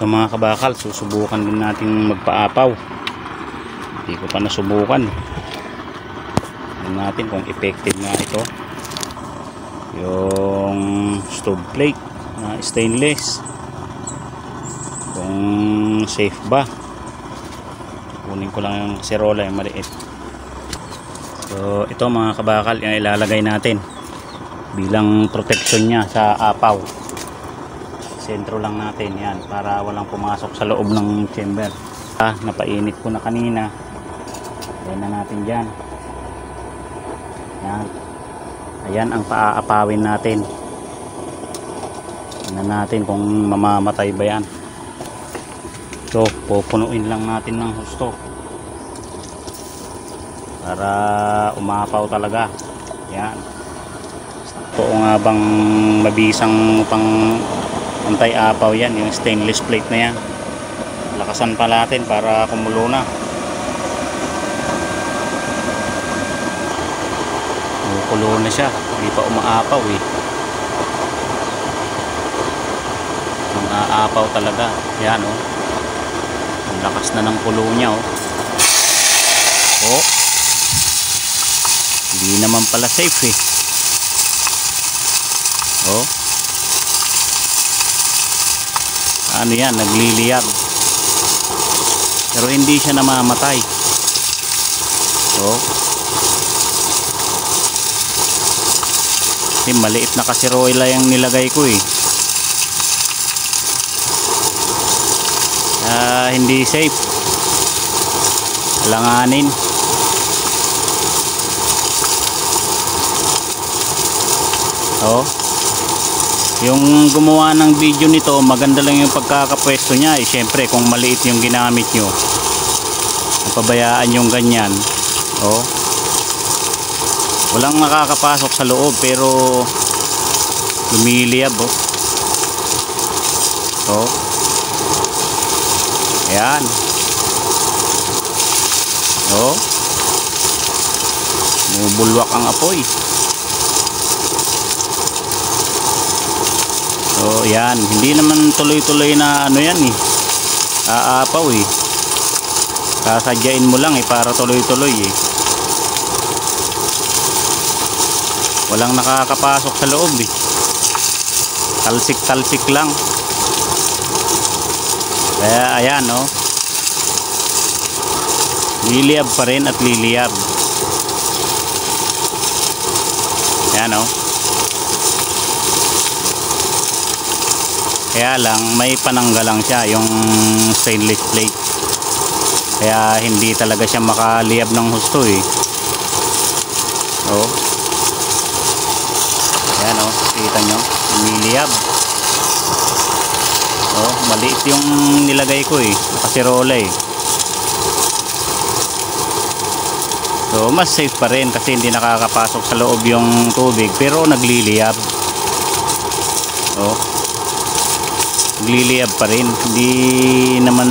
Ito mga kabakal, susubukan din natin magpaapaw. Hindi ko pa nasubukan. Tingnan natin kung effective nga ito. Yung stove plate na stainless. Kung safe ba. Kunin ko lang yung kaserola, yung maliit. So ito mga kabakal, yung ilalagay natin bilang protection niya sa apaw. Sentro lang natin yan para walang pumasok sa loob ng chamber. Napainit ko na kanina. Ayan na natin dyan. Yan. Ayan ang paaapawin natin. Tingnan natin kung mamamatay ba yan. So pupunuin lang natin ng husto para umapaw talaga. Yan. Ito nga bang mabisang pang antay-apaw yan, yung stainless plate na yan. Lakasan pa natin para kumulo na. Kumulo na siya, hindi pa umaapaw eh. Umaapaw talaga. Yan oh. Ang lakas na ng kulo niya oh. Oh. Hindi naman pala safe eh. Oh. Ano yan, nagliliyab. Pero hindi siya namamatay. Oh. Maliit na kasirola yung nilagay ko eh. Hindi safe. Alanganin. Oh. Yung gumawa ng video nito, maganda lang yung pagkakapwesto niya eh. Syempre kung maliit yung ginamit nyo, napabayaan yung ganyan. Oh. Walang nakakapasok sa loob pero lumiliyab oh. Oh. Ayan. Oh. Bumubulwak ang apoy. So yan, hindi naman tuloy-tuloy na ano yan eh. Aapaw eh. Sasadyain mo lang eh para tuloy-tuloy eh. Walang nakakapasok sa loob eh. Talsik-talsik lang. Kaya ayan oh. Liliyab pa rin at liliyab. Ayan oh. Kaya lang may pananggalang siya yung stainless plate. Kaya hindi talaga siya makaliyab ng husto eh. Oh. Ayan oh, kita nyo, umiliyab. Oh, maliit yung nilagay ko eh, kasirola eh. So mas safe pa rin kasi hindi nakakapasok sa loob yung tubig pero nagliliyab. Oh. Nagliliyab pa rin, hindi naman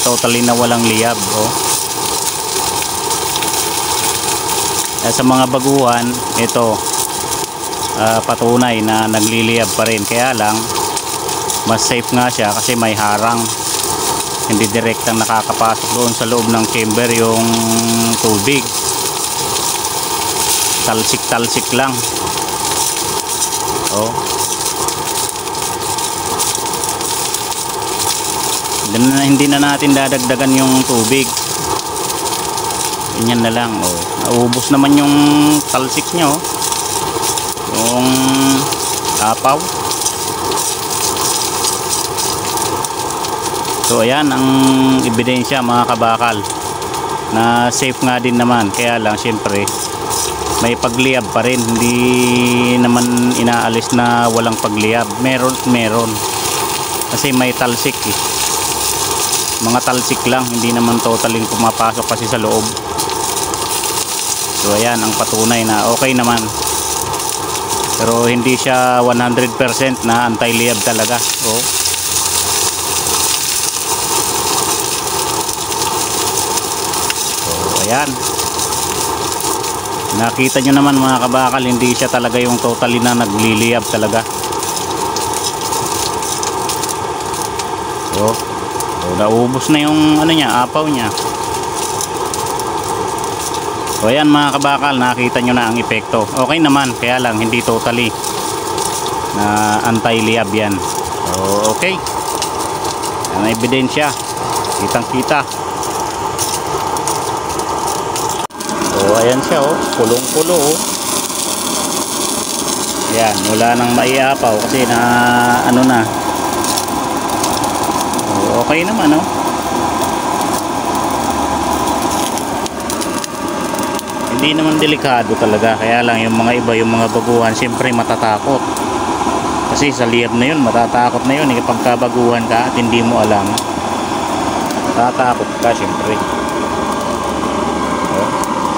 totally na walang liyab oh. Sa mga baguhan ito patunay na nagliliyab pa rin, kaya lang mas safe nga siya kasi may harang, hindi direktang nakakapasok doon sa loob ng chamber yung tubig. Talsik-talsik lang oh. Hindi na natin dadagdagan yung tubig. Ganyan na lang oh. Naubos naman yung talsik nyo oh. Yung apaw. So ayan ang ebidensya mga kabakal na safe nga din naman. Kaya lang syempre may pagliyab pa rin. Hindi naman inaalis na walang pagliyab. Meron kasi may talsik eh. Mga talsik lang, hindi naman totaling pumapasok kasi sa loob. So ayan ang patunay na okay naman. Pero hindi siya 100% na anti-liyab talaga. Oh. So ayan. Nakita nyo naman mga kabakal, hindi siya talaga yung totally na nagliliyab talaga. So naubos na yung ano niya, apaw niya. So ayan mga kabakal, nakita nyo na ang epekto. Okay naman, kaya lang hindi totally na anti-liab yan. So okay, ang ebidensya, kitang kita. So ayan siya, kulong kulo. Ayan, wala nang maiapaw kasi na ano na. So okay naman. Hindi naman delikado talaga, kaya lang yung mga iba, yung mga baguhan, siyempre matatakot kasi sa liab na yun, matatakot na yun kapag kabaguhan ka at hindi mo alam, matatakot ka siyempre.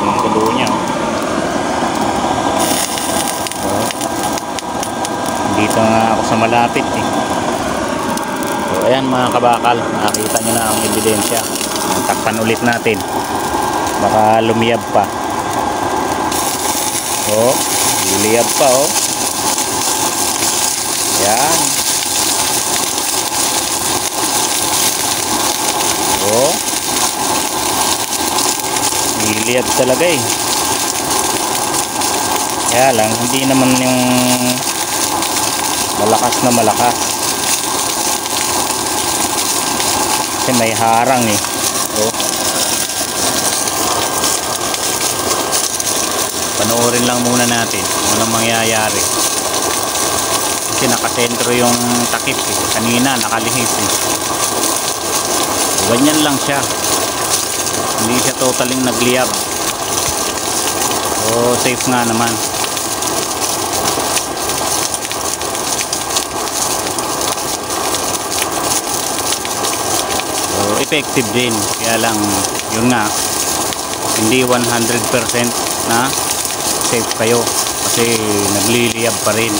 Yung kulo niya, dito nga ako sa malapit So ayan mga kabakal, nakita nyo na ang ebidensya. Takpan ulit natin, baka lumiyab pa. Liliyab pa. Yan. Liliyab talaga Kaya lang hindi naman yung malakas na malakas. Kasi may harang Panoorin lang muna natin kung anong mangyayari. Kasi nakasentro yung takip kanina nakalihis Ganyan lang siya, hindi siya totaling nagliyab. So safe nga naman. So effective din, kaya lang yun nga, hindi 100% na safe kayo kasi nagliliyab pa rin.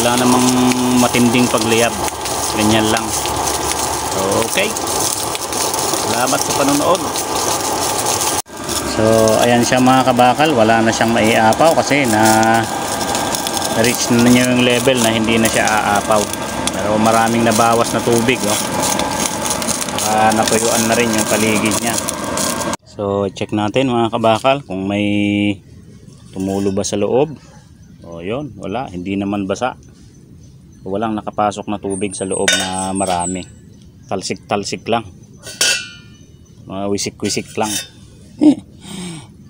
Wala namang matinding pagliyab, ganyan lang. So okay, salamat sa panonood. So ayan siya mga kabakal, wala na siyang maiapaw kasi na reach na niya yung level na hindi na siya aapaw. Pero maraming nabawas na tubig natuyuan na rin yung paligid niya. So check natin mga kabakal kung may tumulo ba sa loob. Yun, wala, hindi naman basa. Walang nakapasok na tubig sa loob na marami. Talsik-talsik lang. Mga wisik-wisik lang.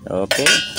Okay.